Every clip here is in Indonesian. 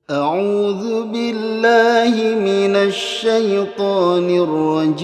أعوذ بالله من الشيطان الرجيم.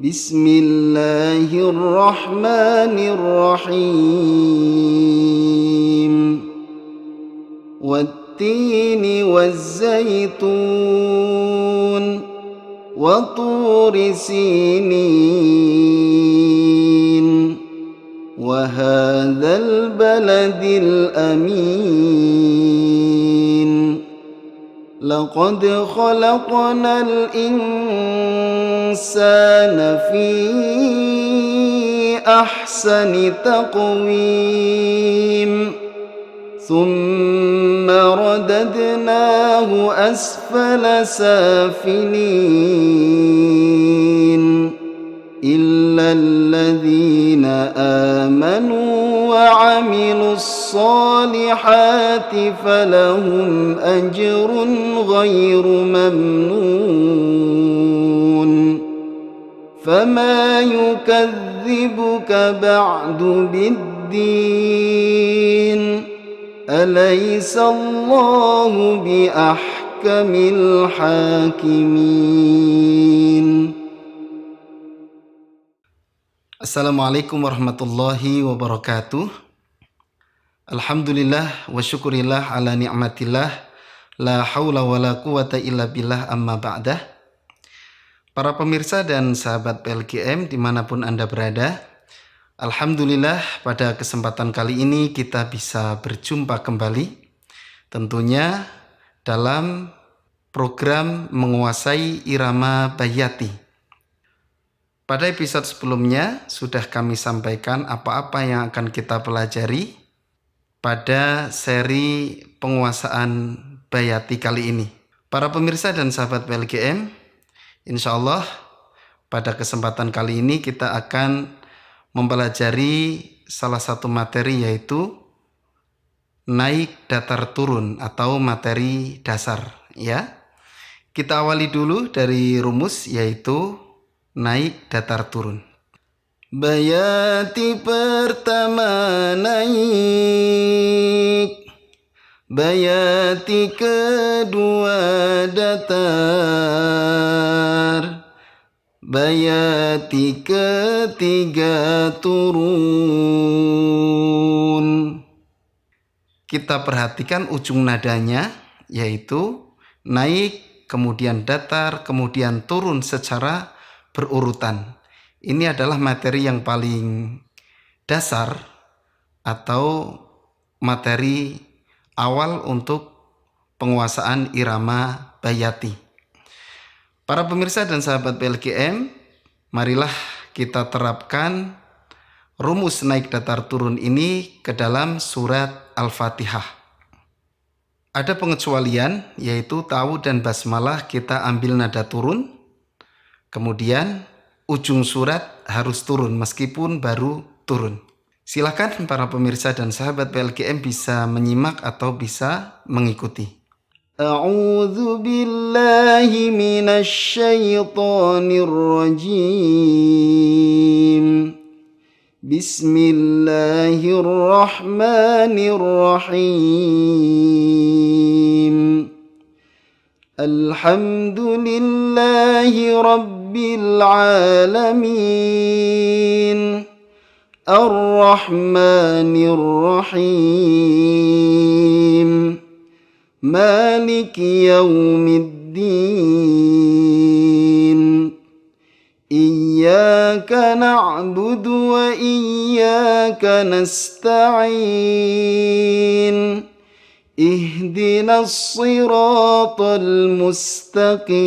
بسم الله الرحمن الرحيم. والتين والزيتون وطور سينين وهذا البلد الأمين. لقد خلقنا الإنسان في أحسن تقويم ثم رددناه أسفل سافلين إلا الذين آمنوا وعملوا الصالحات فلهم أجر غير ممنون. فما يكذبك بعد بالدين أليس الله بأحكم الحاكمين. Assalamualaikum warahmatullahi wabarakatuh. Alhamdulillah wa syukurillah ala ni'matillah. La hawla wa la quwata illa billah, amma ba'dah. Para pemirsa dan sahabat PLGM dimanapun Anda berada, alhamdulillah pada kesempatan kali ini kita bisa berjumpa kembali, tentunya dalam program Menguasai Irama Bayati. Pada episode sebelumnya sudah kami sampaikan apa-apa yang akan kita pelajari pada seri penguasaan Bayati kali ini. Para pemirsa dan sahabat PLGM, insya Allah pada kesempatan kali ini kita akan mempelajari salah satu materi, yaitu naik datar turun atau materi dasar. Ya, kita awali dulu dari rumus, yaitu naik datar turun. Bayati pertama naik, bayati kedua datar, bayati ketiga turun. Kita perhatikan ujung nadanya, yaitu naik, kemudian datar, kemudian turun secara berurutan. Ini adalah materi yang paling dasar atau materi awal untuk penguasaan irama Bayati. Para pemirsa dan sahabat PLGM, marilah kita terapkan rumus naik datar turun ini ke dalam surat Al-Fatihah. Ada pengecualian, yaitu tawu dan basmalah kita ambil nada turun, kemudian ujung surat harus turun meskipun baru turun. Silakan para pemirsa dan sahabat PLGM bisa menyimak atau bisa mengikuti. A'udzu billahi minasy syaithanir rajim. Bismillahirrahmanirrahim. Alhamdulillahi rabbil alamin. Ar-Rahmanir Rahim. Maliki yaumiddin. Iyyaka na'budu wa iyyaka nasta'in. اهدنا الصراط المستقيم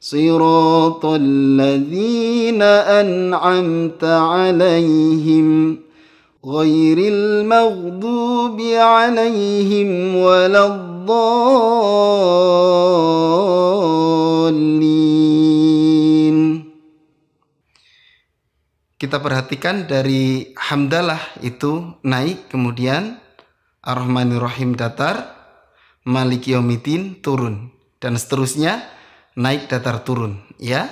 صراط الذين أنعمت عليهم غير المغضوب عليهم ولا الضالين. Kita perhatikan dari hamdalah itu naik, kemudian ar-Rahmanir-Rahim datar, Maliki Yaumiddin turun, dan seterusnya naik datar turun. Ya,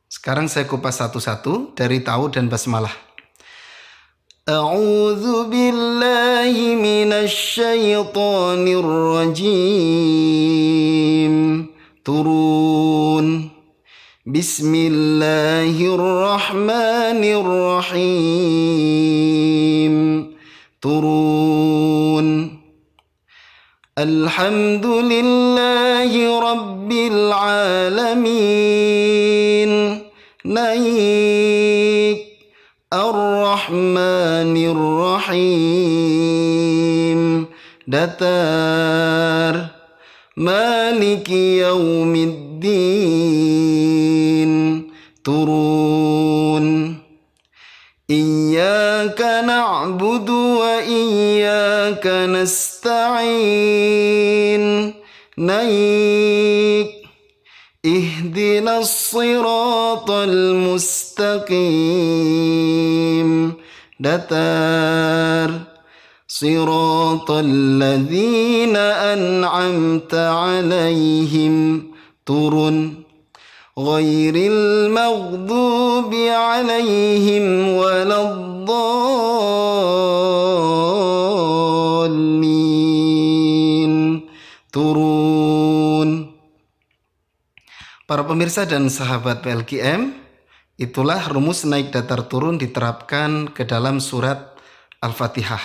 sekarang saya kupas satu-satu dari tawu dan basmalah. أعوذ بالله من الشيطان الرجيم. turun. Bismillahirrahmanirrahim. turun. Alhamdulillahi Rabbil Alamin. naik. Ar-Rahmanir-Rahim. datar. Maliki Yaumiddin. turun. Iyyaka na'budu wa iyyaka nasta'in. naik. Ihdinas siratal mustaqim. datar. Siratal ladzina an'amta 'alaihim. turun. Ghairil maghdubi 'alaihim waladdallin. turun. Para pemirsa dan sahabat PLKM, itulah rumus naik datar turun diterapkan ke dalam surat Al-Fatihah.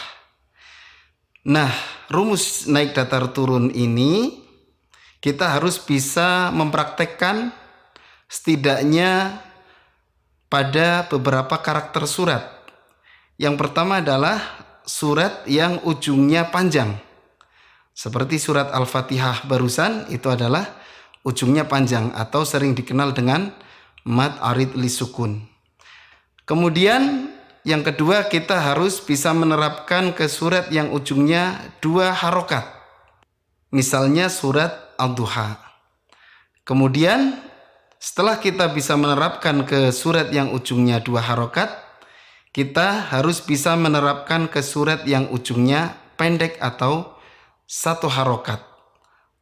Nah, rumus naik datar turun ini kita harus bisa mempraktekkan setidaknya pada beberapa karakter surat. Yang pertama adalah surat yang ujungnya panjang. Seperti surat Al-Fatihah barusan, itu adalah ujungnya panjang atau sering dikenal dengan mad arid li sukun. Kemudian yang kedua, kita harus bisa menerapkan ke surat yang ujungnya 2 harokat. Misalnya surat Al-Duha. Kemudian setelah kita bisa menerapkan ke surat yang ujungnya 2 harokat, kita harus bisa menerapkan ke surat yang ujungnya pendek atau 1 harokat.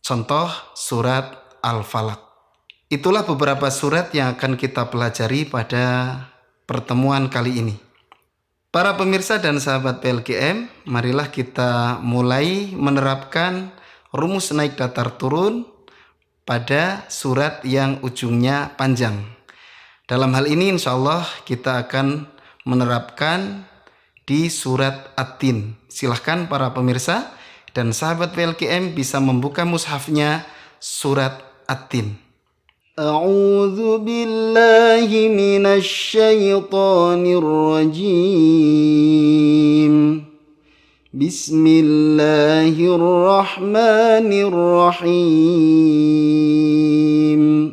Contoh surat Al-Falaq. Itulah beberapa surat yang akan kita pelajari pada pertemuan kali ini. Para pemirsa dan sahabat PLKM, marilah kita mulai menerapkan rumus naik datar turun pada surat yang ujungnya panjang. Dalam hal ini insya Allah kita akan menerapkan di surat At-Tin. Silahkan para pemirsa dan sahabat PLKM bisa membuka mushafnya surat At-Tin. A'udzu billahi minasy syaithanir rajim. Bismillahirrahmanirrahim.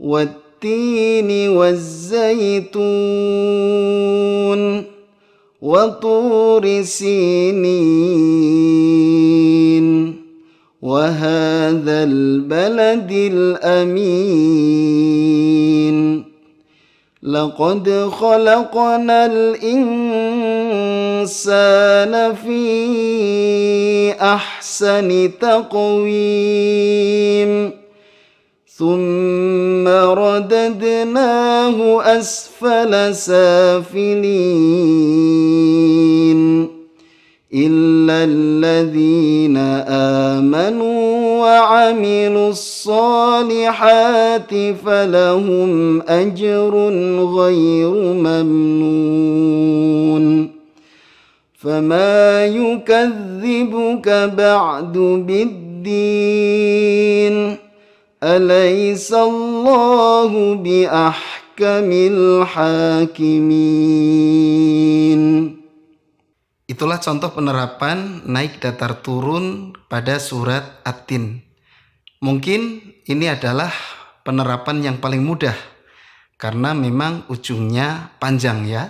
Wat-tini waz-zaitun wa turi sinin. وهذا البلد الأمين لقد خلقنا الإنسان في أحسن تقويم ثم رددناه أسفل سافلين إلا الذين آمنوا وعملوا الصالحات فلهم أجر غير ممنون فما يكذبك بعد بالدين أليس الله بأحكم الحاكمين. Itulah contoh penerapan naik datar turun pada surat At-Tin. Mungkin ini adalah penerapan yang paling mudah karena memang ujungnya panjang ya.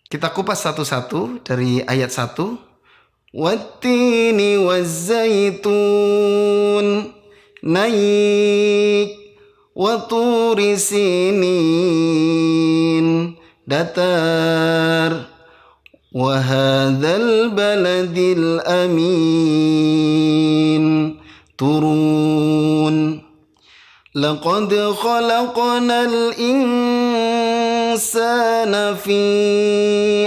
Kita kupas satu-satu dari ayat 1. Wat-tini waz-zaitun. Naik. Wa turi sinin. Datar. وهذا البلد الأمين turun. لقد خلقنا الإنسان الإنسان في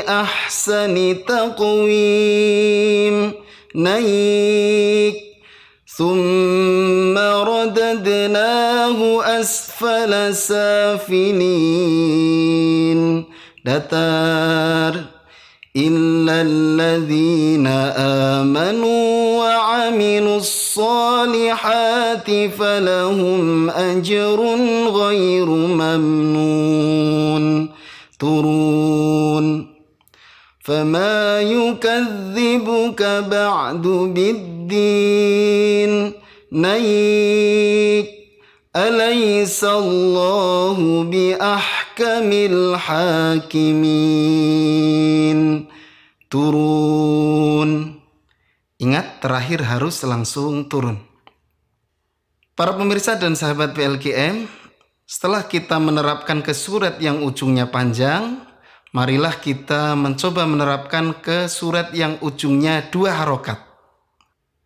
أحسن تقويم naik ثم رددناه أسفل سافلين datar إلا الذين آمنوا وعملوا الصالحات فلهم أجر غير ممنون turun فما يكذبك بعد بالدين naik أليس الله بأحكم الحاكمين turun. Ingat, terakhir harus langsung turun. Para pemirsa dan sahabat PLGM, setelah kita menerapkan ke surat yang ujungnya panjang, marilah kita mencoba menerapkan ke surat yang ujungnya 2 harokat.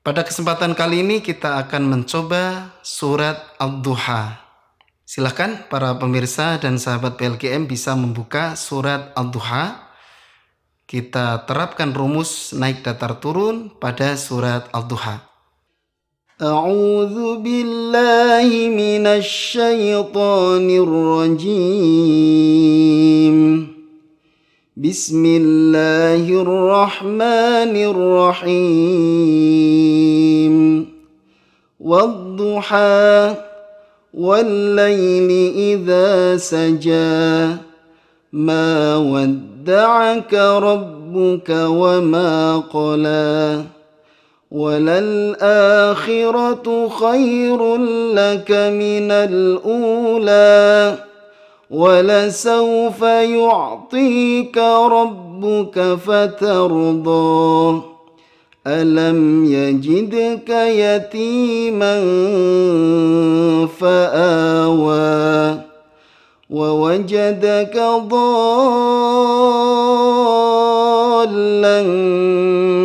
Pada kesempatan kali ini kita akan mencoba surat Ad-Duha. Silahkan para pemirsa dan sahabat PLGM bisa membuka surat Ad-Duha. Kita terapkan rumus naik datar turun pada surat Ad-Duha. A'udzu billahi minasy syaithanir rajim. Bismillahirrahmanirrahim. Wad-duha wal-laili idza saja ma wadda'aka rabbuka wa ma qala walal-akhiratu khairun laka minal ula walasawfa yu'tika rabbuka fatarda alam yajidka yatiman fa'awa wa wajadaka dhallan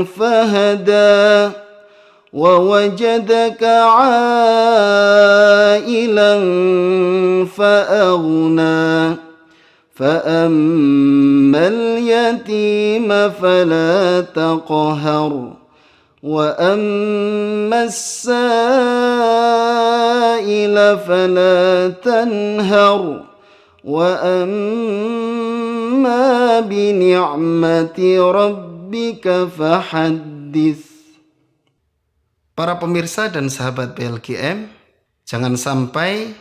fahada wa wajadaka 'ailan fa'aghna fa'ammal yatima fala taqhar wa ammas sa'ila fala tanhar wa amma bi ni'mati rabbika fahaddits. Para pemirsa dan sahabat PLGM, jangan sampai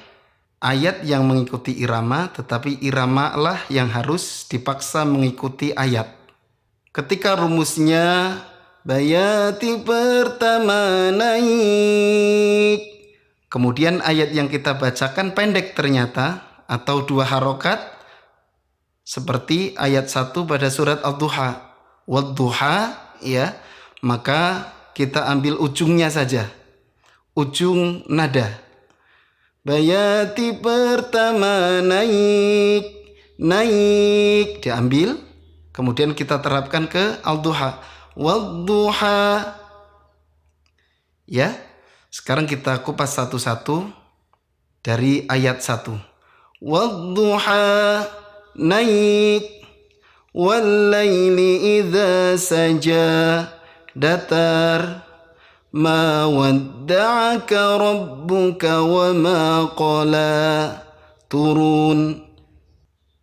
ayat yang mengikuti irama, tetapi irama lah yang harus dipaksa mengikuti ayat. Ketika rumusnya bayati pertama naik, kemudian ayat yang kita bacakan pendek ternyata, atau 2 harokat, seperti ayat 1 pada surat Ad-Duha, Wad-duha, ya, maka kita ambil ujungnya saja, ujung nada. Bayati pertama naik, naik diambil, kemudian kita terapkan ke Al-Duha, Wad-duha. Ya, sekarang kita kupas satu-satu dari ayat 1. Wad-duha naik, wal-laili idza saja datar, ma wadda'aka rabbuka wa ma qala turun,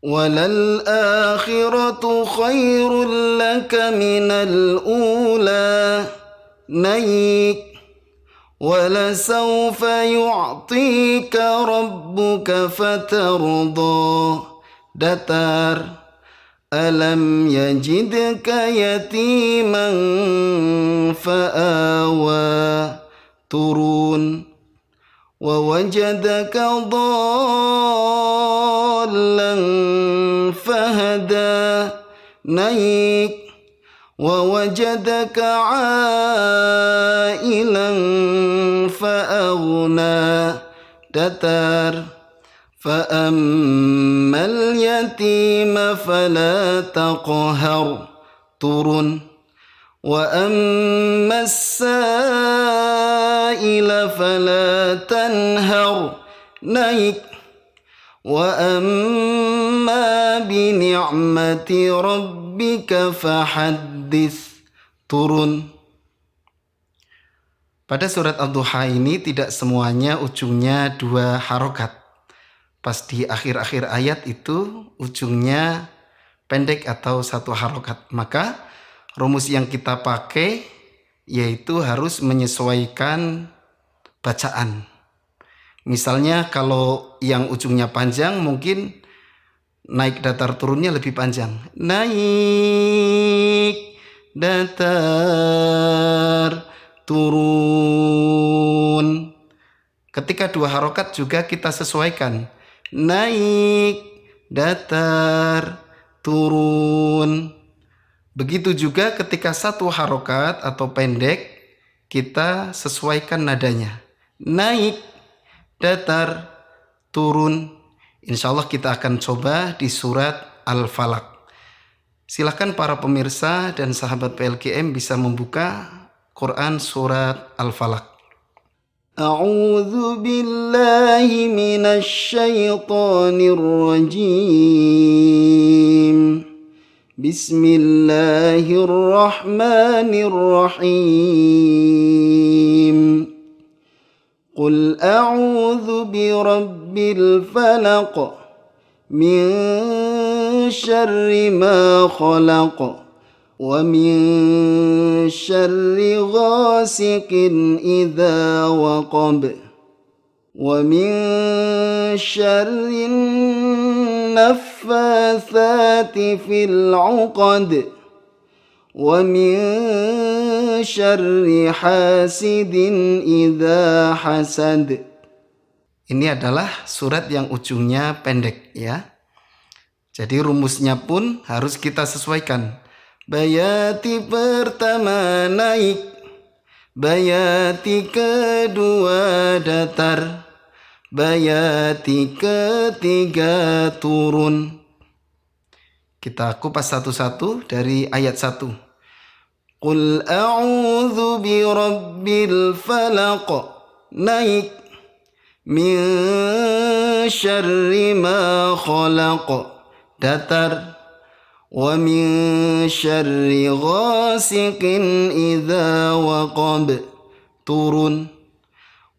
walal akhiratu khairul laka minal ula naik, walasawfa yu'tika rabbuka fatarda datar, alam yajidka yatiman fa'awa turun, wa wajadaka dhallan fahada naik, wa wajadaka 'ailan fa'aghna datar, fa'ammal yatima fala taqhar turun, wa ammas sa'ila fala tanhar naik, Wa amma bi ni'mati rabbika fahaddits. Turun. Pada surat Ad-Duha ini tidak semuanya ujungnya 2 harokat. Pas di akhir-akhir ayat itu ujungnya pendek atau 1 harokat. Maka rumus yang kita pakai yaitu harus menyesuaikan bacaan. Misalnya kalau yang ujungnya panjang mungkin naik datar turunnya lebih panjang. Naik datar turun. Ketika 2 harokat juga kita sesuaikan. Naik datar turun. Begitu juga ketika 1 harokat atau pendek kita sesuaikan nadanya. Naik datar turun. Insya Allah kita akan coba di surat Al-Falaq. Silakan para pemirsa dan sahabat PLKM bisa membuka Quran surat Al-Falaq. A'udzu billahi minasy syaithanir rajim. Bismillahirrahmanirrahim. Qul a'udzu birabbil falaq min syarri ma khalaq wa min syarri ghasiqin idza waqab wa min syarri naffatsati fil 'uqad wa min syarri hasidin idza hasad. Ini adalah surat yang ujungnya pendek ya. Jadi rumusnya pun harus kita sesuaikan. Bayati pertama naik, bayati kedua datar, bayati ketiga turun. Kita kupas satu-satu dari ayat 1. Qul a'udzu birabbil falaq. Naik. Min syarri ma khalaq. Datar. Wa min syarri ghasiqin idza waqab. Turun.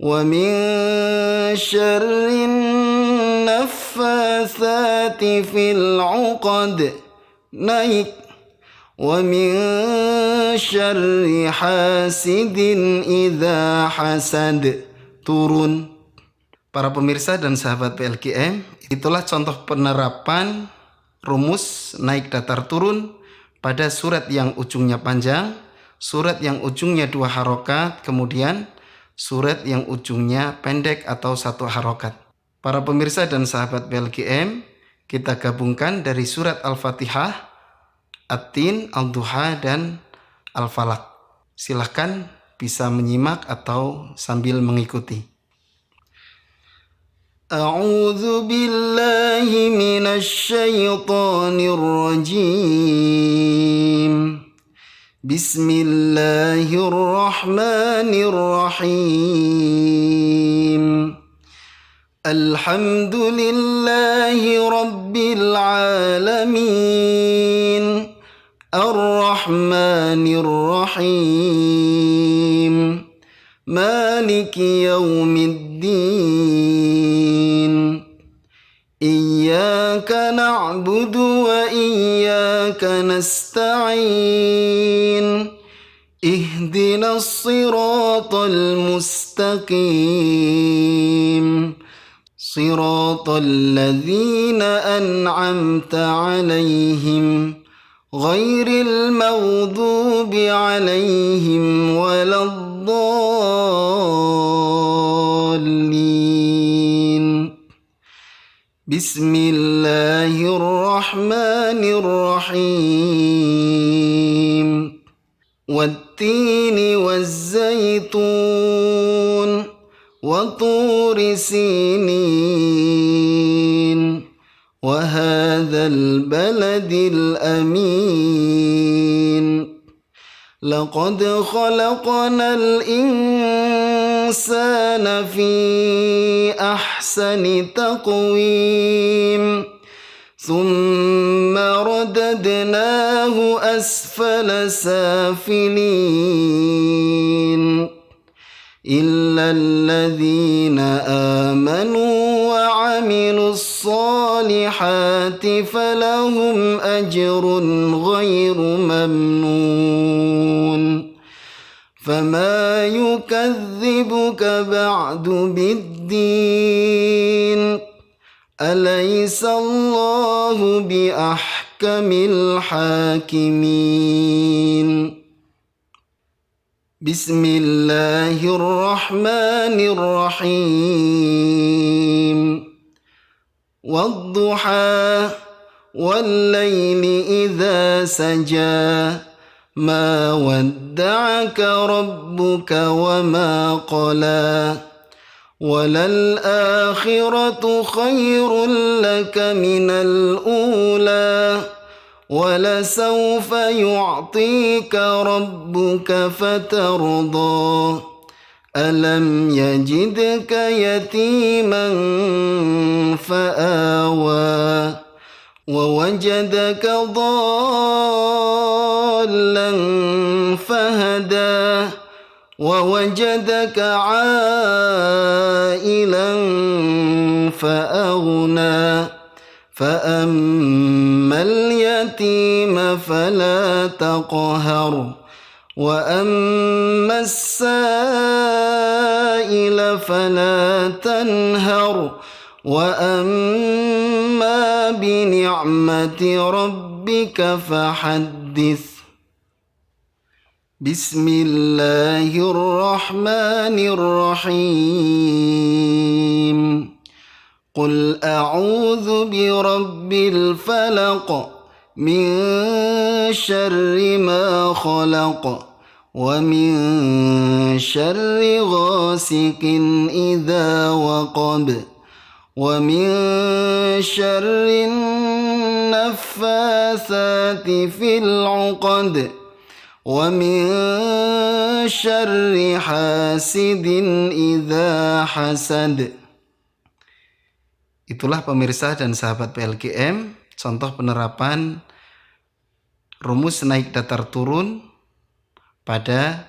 Wa min syarri naffatsati fil 'uqad. Naik. Wa min syarri hasidin idza hasad. Turun. Para pemirsa dan sahabat PLKM, itulah contoh penerapan rumus naik datar turun pada surat yang ujungnya panjang, surat yang ujungnya 2 harokat, kemudian surat yang ujungnya pendek atau 1 harokat. Para pemirsa dan sahabat PLKM, kita gabungkan dari surat Al-Fatihah, At-Tin, Al-Duha, dan Al-Falaq. Silahkan bisa menyimak atau sambil mengikuti. A'udzu billahi minasy syaithanir rajim. Bismillahirrahmanirrahim. Alhamdulillahi rabbil alamin. Ar-Rahmanir Rahim. Maliki yaumiddin. Iyyaka na'budu wa iyyaka nasta'in. Ihdinas siratal mustaqim. Siratal ladzina an'amta 'alaihim. Ghairil maghdubi 'alaihim waladdallin. Bismillahirrahmanirrahim. Wattini wazzaytun wa turi sinin wa hadzal baladil amin. Laqad khalaqnal insana الإنسان في أحسن تقويم ثم رددناه أسفل سافلين إلا الذين آمنوا وعملوا الصالحات فلهم أجر غير ممنون فما يكذبك بعد بالدين أليس الله بأحكم الحاكمين بسم الله الرحمن الرحيم والضحى والليل إذا سجى ما ودعك ربك وما قلى وللآخرة خير لك من الأولى ولسوف يعطيك ربك فترضى ألم يجدك يتيما فآوى ووجدك ضالا فهدى ووجدك عائلا فأغنى فأما اليتيم فلا تقهر وأما السائل فلا تنهر وأما بنعمة ربك فحدث بسم الله الرحمن الرحيم قل أعوذ برب الفلق من شر ما خلق ومن شر غاسق إذا وقب ومن شر النفاثات في العقد ومن شر حاسد إذا حسد. Itulah pemirsa dan sahabat PLGM, contoh penerapan rumus naik datar turun pada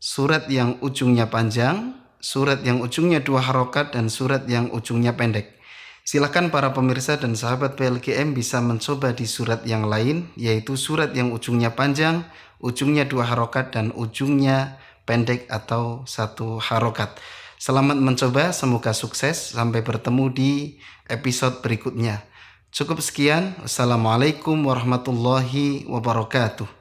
surat yang ujungnya panjang, surat yang ujungnya 2 harokat, dan surat yang ujungnya pendek. Silakan para pemirsa dan sahabat PLGM bisa mencoba di surat yang lain, yaitu surat yang ujungnya panjang, ujungnya 2 harokat, dan ujungnya pendek atau 1 harokat. Selamat mencoba, semoga sukses. Sampai bertemu di episode berikutnya. Cukup sekian. Wassalamualaikum warahmatullahi wabarakatuh.